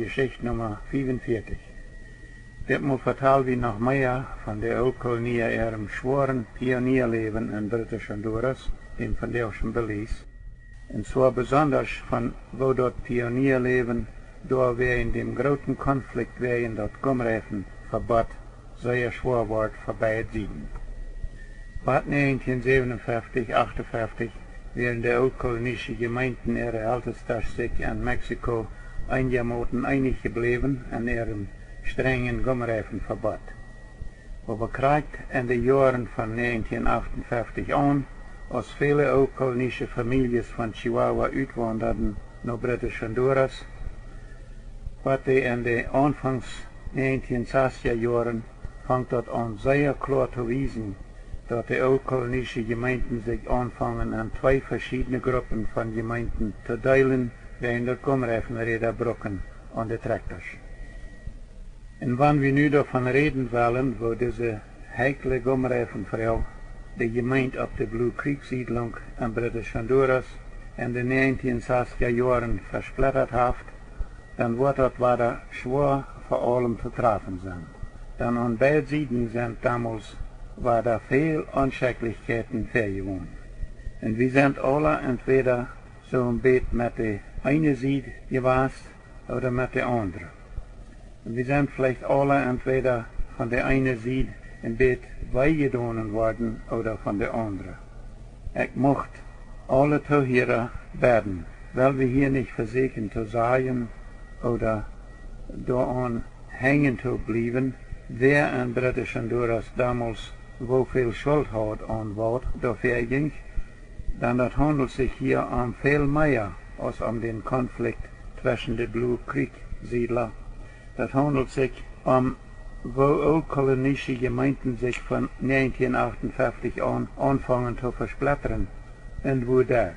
Geschicht Nummer 45. Ditmaal vertellen we nog meer van de Oud-Kolonie ihrem schwoaren pionierleven in Britisch Honduras, dem vandaagse Belize. En zwar besonders van wo dat pionierleven door weer in dem großen Konflikt in dat Gomreifen-Verbot sehr schwer wordt voorbij het zien. Wat 1957, 58 während der oud-kolonische Gemeinden ihre Haltestelle in Mexiko einigermaßen einig geblieben an ihrem strengen Gomreifenverbot. Aber krijgt in de jaren van 1958 aan, als viele oud-kolonische families van Chihuahua uitwanderden naar Britisch Honduras, wat die in de aanvangs 1960er jaren fangt dat aan zeer klar te wijzen dat de oud-kolonische Gemeinden zich aanvangen aan twee verschillende groepen van Gemeinden te delen während der Gomreifenräder brokken aan de tractors. En wanneer we nu davon reden willen, wo diese heikle Gomreifenvrouw de gemeente op de Blue Creek Siedlung in British Honduras in de 1960er jaren versplitterd heeft, dan wordt dat weiter schwer voor allem te treffen zijn. Dan aan beide zijden zijn damals waren veel Anschicklichkeiten vergewonnen. En we zijn alle entweder zo'n beetje met de ene zijde geweest oder met de andere. En we zijn vielleicht alle entweder van de ene zijde een beetje weggedaan worden oder van de andere. Ik mocht alle toehörer werden, weil wir hier nicht versuchen zu sagen oder daran hängen zu bleiben, wer in British Honduras damals woveel schuld had aan wat dafür ging, dan dat handelt sich hier om veel meer als om den Konflikt zwischen de Blue Creek Siedler. Dat handelt sich om wo oud-kolonische Gemeinden sich von 1958 an anfangen zu versplittern und wodurch.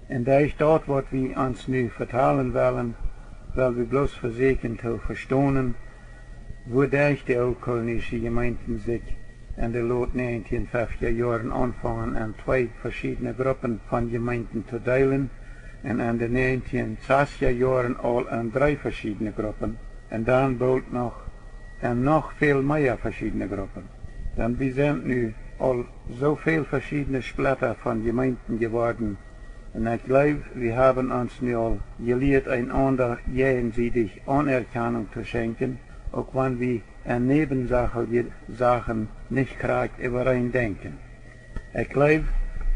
En daar dort wat we ons nu vertalen willen, weil we bloß versuchen zu verstehen, wodurch die oud-kolonische Gemeinden sich in de lood 1950er jaren anfangen aan twee verschillende groepen van Gemeinden te delen en in de 1960er jaren al aan drie verschillende groepen en dan bald nog veel meer verschillende groepen. Dan we zijn nu al zoveel verschillende splitter van Gemeinden geworden en ik geloof, we hebben ons nu al geleerd einander gegenseitig Anerkennung zu schenken, auch wenn wir an Nebensachen nicht korrekt übereindenken. Ich glaube,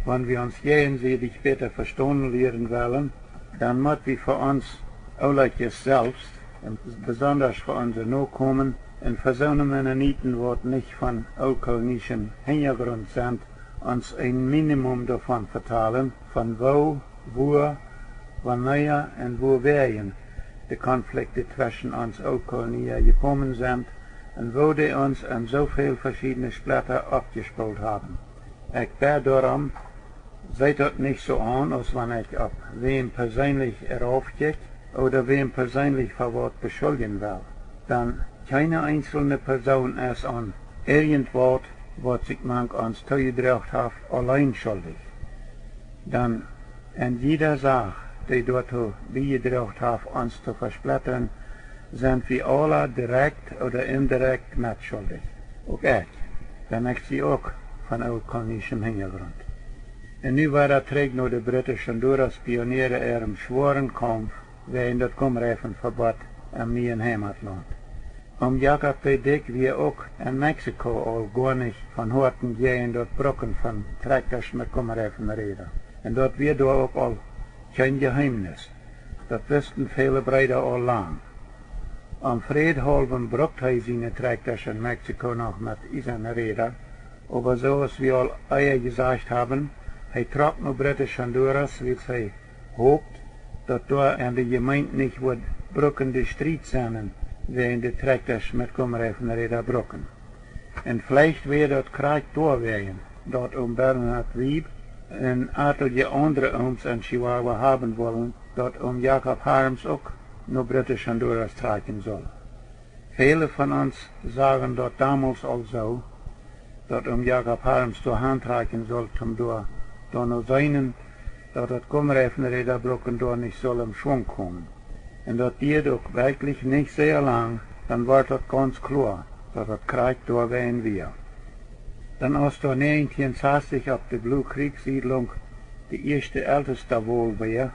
wenn wir uns gegenseitig besser verstehen lernen wollen, dann müssen wir für uns alle selbst, und besonders für unsere Nachkommen, und für so eine Mennoniten, die nicht von oud-kolonischem Hintergrund sind, uns ein Minimum davon vertellen, von wo, wanneer und wo wir de Konflikte zwischen uns Oud-Koloniën gekommen sind und wo die uns in so viel verschiedene Splitter abgespielt haben. Ich bete darum, seht das nicht so an, als wenn ich auf wem persönlich raufgehe oder wem persönlich für was beschuldigen will. Dann keine einzelne Person ist an irgendwas, was sich manch uns zugebracht hat, allein schuldig. Dann in jeder Sache, die dort beigetragen haben, uns zu versplittern, sind wir alle direkt oder indirekt mitschuldig. Auch ich, denn ich sie auch von oud-kolonischem Hintergrund. Und nu war das terug naar de British Honduras pionieren ihrem schwoaren Kampf während das Gomreifenverbot in mijn Heimatland. Jakob de Dick wir auch in Mexiko al gar nicht von Horten gehen dort Brocken von Tractors mit Gomreifenräder. Und dort wir da auch al kein Geheimnis. Dat wisten viele Brüder al lang. Am Friedhalben braucht hij seine Tractors in Mexiko noch mit seinen Rädern, aber so als wir al eier gesagt haben, hij trok naar British Honduras, weil hij hoopt, dat daar in de gemeente nicht wat brokkende strijd zijn, während de Tractors mit Gomreifenräder brokken. En vielleicht weer dat krijg doorwegen, dat Bernhard Wieb een aantal andere ooms in Chihuahua haben wollen, dat Jacob Harms ook naar British Honduras trekken soll. Viele von uns sagen dat damals al zo, dat Jacob Harms door hand trekken soll, door naar zijnen, dat het Gomreifenräderbrocken door nicht soll im Schwung kommen. En dat duurt ook wirklich nicht sehr lang, dann wird das ganz klar, dass das Krieg durchgehen wird. Dann als da 1960 auf der Blue Creek Siedlung die erste älteste wohl war,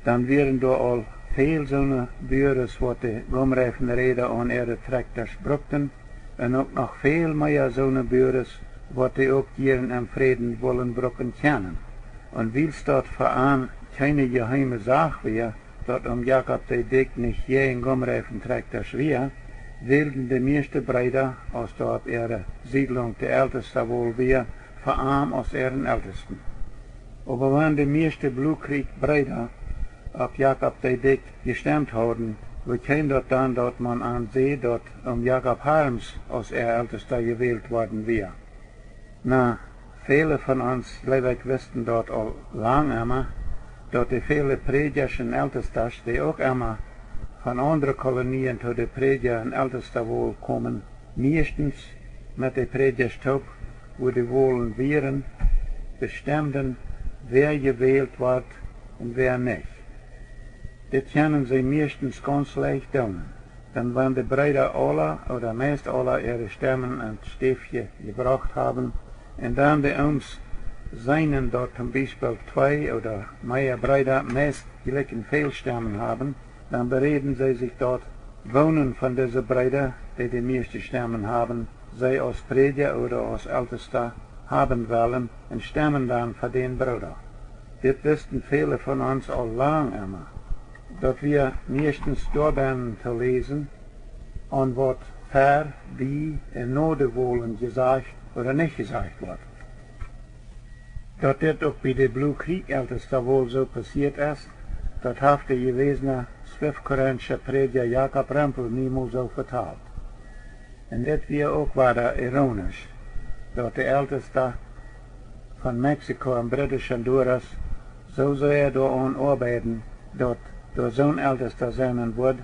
dann wären da all viel so eine Büros, wat die gomreifen Räder an ihre Traktoren brukten, en ook noch viel mehr so eine Büros, wat die auch hier im Frieden wollen brucken können. Und weil es dort voran keine geheime Sache war, dat Jakob de Dick nicht je in gomreifen Traktoren war, wilden die meeste Brüder, als da op ihre Siedlung die älteste wohl war, voran als ihren Ältesten. Aber wenn die meeste Blue Creek Brüder auf Jakob de Dick gestemmt haben, wie käme das dann, dass man ansieht, dass Jakob Harms als Ältester gewählt worden war? Na, viele von uns, glaube ich, wussten dort all lang immer, dass die viele Predischen Ältester, die auch immer von anderen Kolonien zu den Prediger und Ältester wohl kommen, meistens mit den Predigerstub, wo die Wohlen wären, bestimmen, wer gewählt wird und wer nicht. Das können sie meistens ganz leicht tun. Dann wenn die Brüder alle oder meist alle ihre Stimmen und Stiftchen gebracht haben, und dann die uns seinen dort zum Beispiel 2 oder mehr Brüder meist gleichen Fehlstimmen haben, dann bereden sie sich dort, wohnen von diesen Brüdern, die die meisten Stimmen haben, sie als Prediger oder als Ältester haben wollen und stimmen dann für den Bruder. Das wussten viele von uns all lang immer, dass wir meistens durchbeinen zu lesen, an was ver, wie und Node wollen gesagt oder nicht gesagt wird. Dass das auch bei der Blue Creek Ältester wohl so passiert ist, das hat der gewesene zwölfkorintische Prediger Jakob Rempel niemals so vertalt. Und das war auch weiter ironisch, dass der Älteste von Mexiko und Britisch Honduras so sehr daran arbeiten, dass der Sohn Ältester sein wird,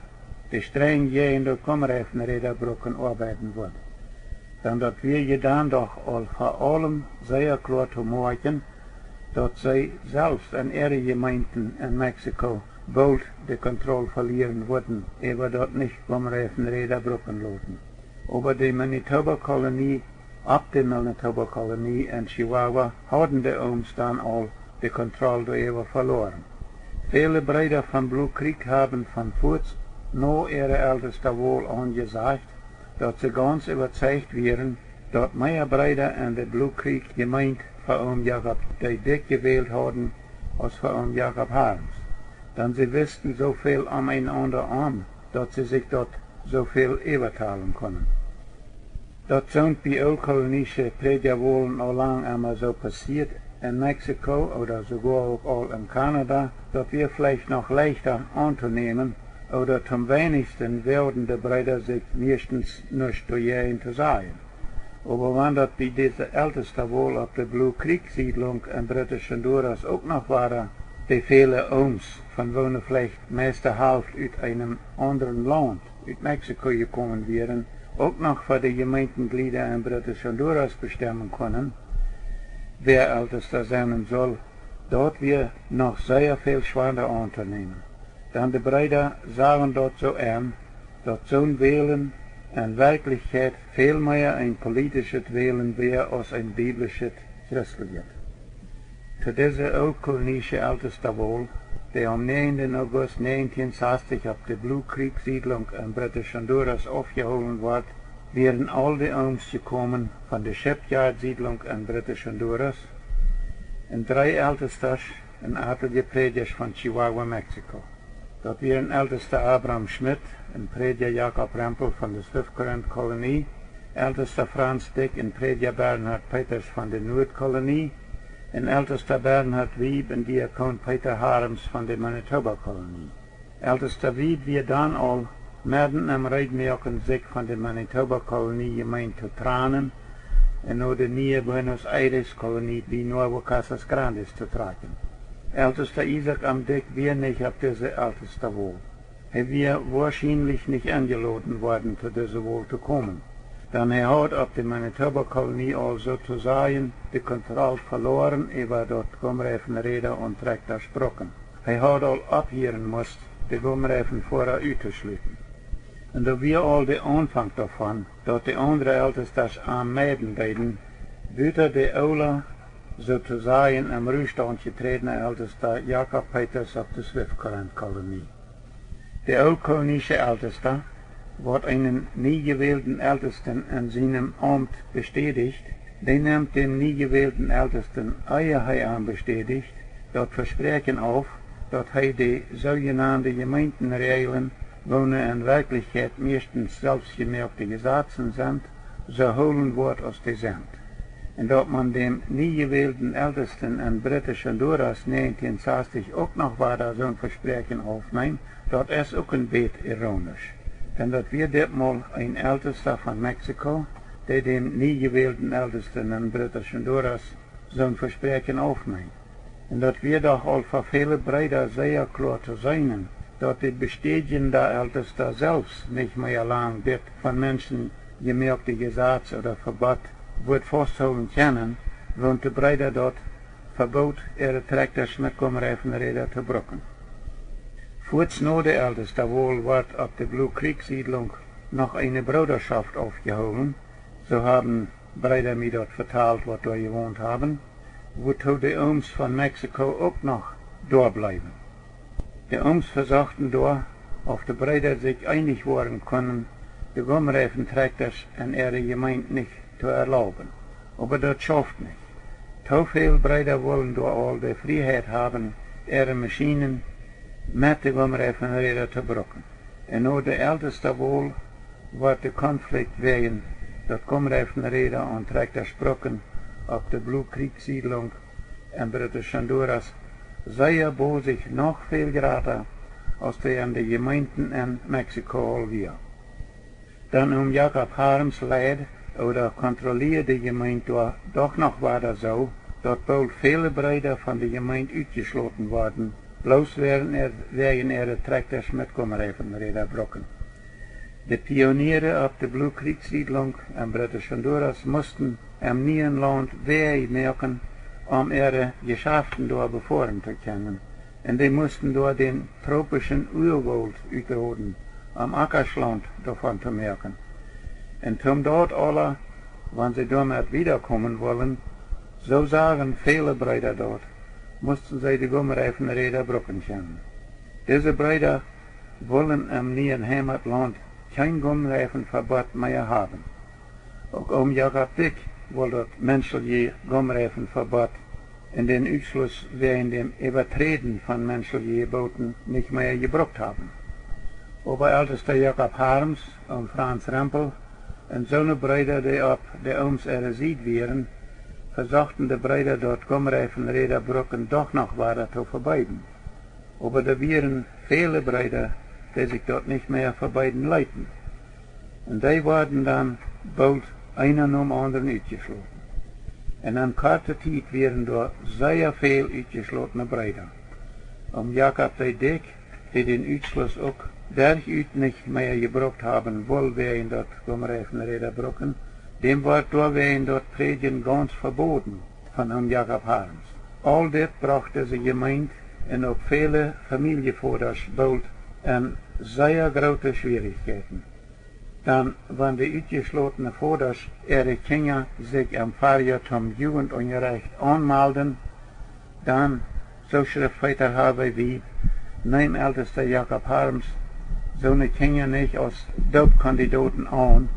die streng je in der Kommerhefenräder brücken arbeiten wird. Dann dass wir dann doch all vor allem sehr klar zu machen, dass sie selbst in ihre Gemeinden in Mexiko bald die Kontrolle verlieren würden, über dort nicht Kommerhefenräder brücken lassen. Aber die Manitoba-Kolonie, ab der Manitoba-Kolonie in Chihuahua, hatten die uns dann all die Kontrolle darüber verloren. Viele Brüder von Blue Creek haben von Fuß nur ihre Älteste wohl angesagt, dass sie ganz überzeugt wären, dass mehr Brüder in der Blue Creek Gemeinde für Jakob de Dick gewählt haben, als für Jakob Harms. Denn sie wussten so viel aneinander an, dass sie sich dort so viel überteilen können. Das sind bei kolonische Prediger wohl noch lang einmal so passiert in Mexiko oder sogar auch all in Kanada, dass wir vielleicht noch leichter anzunehmen oder zum wenigsten werden die Brüder sich meistens nicht durchgehen zu sagen. Aber wenn das bei dieser ältesten wohl auf der Blue Creek Siedlung in Britisch Honduras auch noch war, die viele uns von wo vielleicht meiste Hälfte aus einem anderen Land, aus Mexiko gekommen wären, auch noch für die Gemeindeglieder in Britisch Honduras bestimmen können, wer Ältester sein soll, dort wir noch sehr viel schwerer unternehmen. Denn die Brüder sagen dort so dass so ein Wählen in Wirklichkeit viel mehr ein politisches Wählen wäre als ein biblisches christliches. Zu dieser urkolonische älteste wohl, die am 9. August 1960 auf der Blue Creek Siedlung in British Honduras aufgeholt wird, wären all die Oms gekommen von der Shipyard Siedlung in British Honduras und 3 Ältestes und adelige Predigers von Chihuahua, Mexiko. Dat wären ältester Abraham Schmidt, ein Prediger Jakob Rempel von der Zwölfkorint-Kolonie, ältester Franz Dick und Prediger Bernhard Peters von der Nordkolonie, und ältester Bernhard Wieb und Diakon Peter Harms von der Manitoba-Kolonie. Ältester Wieb wir dann all mitten am Reitmerken sich von der Manitoba-Kolonie gemeint zu tranen und nur die neue Buenos Aires-Kolonie wie Nuevo Casas Grandes zu tragen. Ältester Isaac am Dick wir nicht auf diese älteste wohl. Er wir wahrscheinlich nicht eingeladen worden, zu dieser wohl zu kommen. Dann er hat auf der Manitoba-Kolonie also sozusagen die Kontrolle verloren über dort Komreifen Räder und Traktor Sprocken. Er hat all abhören müssen, de Gomreifen vorher uitzuschließen. En da wir al de aanvang davon, dat de andere Ältestas aan meiden deden, buiten de Ola sozusagen am Ruhestand getretene Ältester Jakob Peters op de Swift-Kolonie. De oudkolonische Ältester wordt einen nie gewählten Ältesten in seinem Amt bestätigt, der nimmt dem nie gewählten Ältesten Eierhei an bestätigt, dort Versprechen auf, dat hij die sogenannte Gemeindenregeln, wonen in Wirklichkeit meistens selbstgemerkte Gesetze sind, so holen wordt als die sind. En dat man dem nie gewählten Ältesten in Britisch Honduras 1960 ook nog weiter zo'n Versprechen aufneemt, dat is ook een beetje ironisch. Denn dat wir ditmal ein Ältester von Mexiko, der dem nie gewählten Ältesten in Britisch Honduras zo'n Versprechen aufneemt. En dat wir doch al voor viele Brüder sehr klar zu sein, dat die Bestätigung der Ältester selbst nicht mehr lang dit von Menschen gemerkte Gesetz oder Verbot wird festhalten können, want de Brüder dort verbot ihre Trekters mit Gomreifenräder zu brücken. Kurz nach der Ältester wohl wird auf der Blue Creek Siedlung noch eine Bruderschaft aufgehoben, so haben Brüder mir dort verteilt, was dort gewohnt haben, wozu die Oms von Mexiko auch noch dort bleiben. Die Oms versuchten dort, auf die Brüder sich einig werden können, die Gomreifentrekters in ihre Gemeinde nicht zu erlauben. Aber das schafft nicht. Zu viele Brüder wollen dort all die Freiheit haben, ihre Maschinen mit den Gomreifenrädern zu brücken. Und nur der älteste wohl wird der Konflikt wegen, dass Gomreifenräder und Trekters brücken auf der Blue Creek Siedlung in British Honduras sehr bosig noch viel grader als die in den Gemeinden in Mexiko all wir. Dann Jakob Harms leid oder kontrolliert die Gemeinde doch noch weiter so, dass wohl viele Brüder von der Gemeinde ausgeschlossen worden, bloß wegen ihrer Trekters mit Gomreifenräder brücken. Die Pioniere auf der Blue Creek Siedlung in British Honduras mussten am neuen Land Wege merken, ihre Geschäften dort befahren zu können. Und die mussten dort den tropischen Urwald utroden, Ackerschland davon zu merken. Und dort alle, wenn sie damit wiederkommen wollen, so sagen viele Brüder dort, mussten sie die Gomreifenräder brücken können. Diese Brüder wollen im neuen Heimatland kein Gomreifenverbot mehr haben. Auch Jakob Dick wollte das menschliche Gomreifenverbot in den Ausschluss wegen dem Übertreten von menschlichen Geboten nicht mehr gebraucht haben. Oberältester Jakob Harms und Franz Rempel und seine Brüder, die auf der Oms Seite wären, versuchten die Brüder dort Gomreifenräder brücken doch noch weiter zu verbeiden. Aber da wären viele Brüder, die sich dort nicht mehr verbeiden leiten. Und die wurden dann bald einer nach dem anderen ausgeschlossen. In einer kurzen Zeit wären dort sehr viel ausgeschlossene Brüder. Jakob de Dick, die den Ausschluss auch derart nicht mehr gebraucht haben, wohl wegen dort Gomreifenräder brücken, dem wird dort wegen dort Predigen ganz verboten von Jakob Harms. All das brachte sie gemeint und auch viele Familienvorders bald in sehr große Schwierigkeiten. Dann, wenn die ausgeschlossenen Voders ihre Kinder sich am Fahrjahr zum Jugendunterricht anmelden, dann, so Schriftväter habe wie, nein ältester Jakob Harms, seine Kinder nicht als Dobkandidaten an,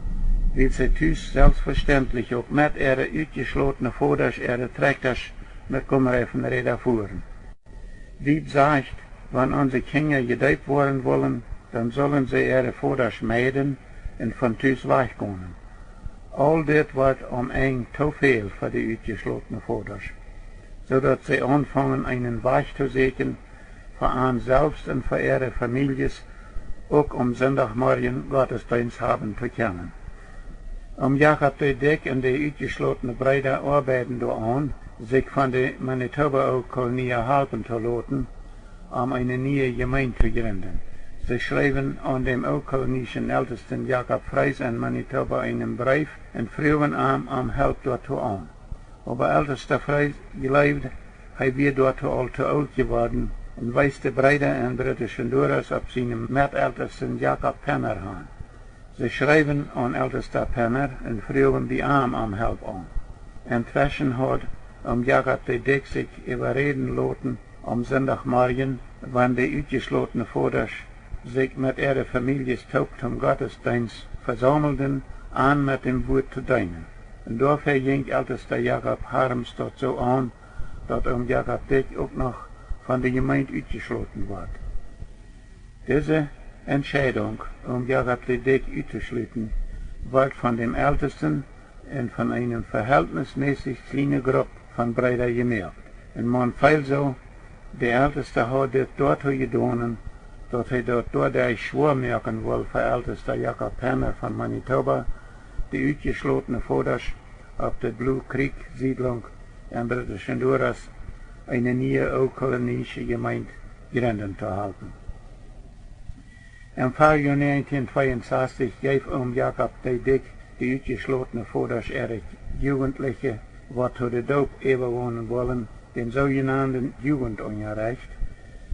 weil sie tüß selbstverständlich auch mit ihre ausgeschlossenen Voders ihre Trekters mit Gomreifenräder fuhren. Wie sagt, wenn unsere Kinder gedeiht worden wollen, dann sollen sie ihre Voders meiden und von Tüß weichgehen. All das wird ein zu viel für die ausgeschlossenen Voders, so dass sie anfangen, einen Weg zu suchen, für einen selbst und für ihre Familien, auch Sonntagmorgen Gottesdienst haben zu können. Jakob de Dick und die ausgeschlossenen Brüder arbeiten da an, sich von der Manitoba-Kolonie helfen zu lassen, eine neue Gemeinde zu gründen. Sie schreiben an dem kolonischen Ältesten Jakob Freis in Manitoba einen Brief und fragen ihm Hilfe dazu an. Aber ältester Freis glaubt, er wird dort zu alt geworden, en wijst de Breder en British Honduras op zijn metältesten Jacob Penner aan. Ze schrijven aan ältesta Penner en vragen die arm om hulp aan. En Twischen had Jacob de Dik zich überreden laten om zondagmorgen, wanneer de uitgeslotene vaders zich met ihre families taub zum Gottesdienst versammelten, aan met dem Woord te dienen. En dafür ging ältester Jacob Harms dort so an, dat Jacob Dik ook nog van de gemeente uitgesloten wordt. Diese Entscheidung, Jacob de Dik uitzusluiten, wordt van dem Ältesten en van een verhältnismäßig kleine groep van Brüder gemerkt. En man viel so, de Älteste had dit daartoe gedaan, dat hij dat doordat schwoar merken wil voor ältester Jacob Penner van Manitoba, de uitgeslotene vaders op de Blue Creek Siedlung in British Honduras eine nieuwe kolonische gemeente gründen te helpen. Im Jahr 1962 gaf Jacob de Dik de uitgeslotene vaders ihre Jugendliche, wat tot de doop überwohnen wollen, den sogenannten Jugendunrecht.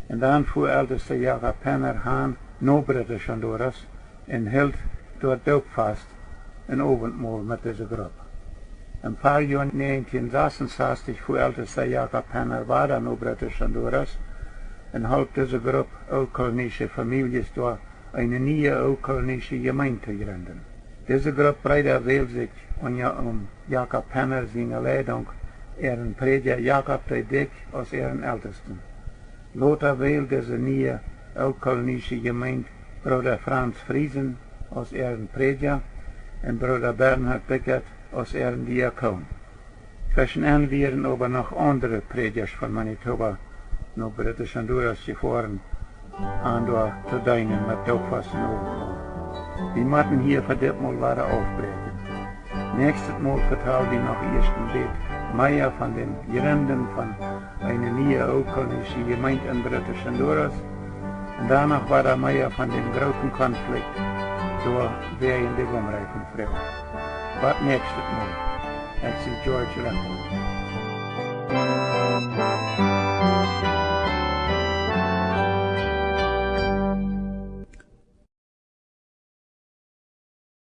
En dan fuhr ältester Jacob Penner aan naar British Honduras en hield door doopvast een avondmaal met deze groep. Im Jahr 1966 fuhr ältester Jacob Penner weiter naar British Honduras en hielp deze groep kolonische families door eine nieuwe kolonische gemeente te gründen. Deze groep Brüder wil zich Jacob Penner zijn leiding ihren Prediger Jacob de Dik als ihren Ältesten. Later wil deze nieuwe kolonische gemeente Bruder Franz Friesen als ihren Prediger en Bruder Bernhard Bickert als ihren Diakon. Zwischen hen waren aber noch andere Predigers von Manitoba naar British Honduras gefahren, aan door te dienen met doopvasten overal. Die moeten hier voor dit mal weiter aufbreken. Nächstes Mal vertel die noch erst ein Bild mehr von den Gründen von einer neuen kolonische Gemeinde in British Honduras und danach war da mehr von dem großen Konflikt durch während der umreichen Frau. Was nächstes Mal? Ich bin George London.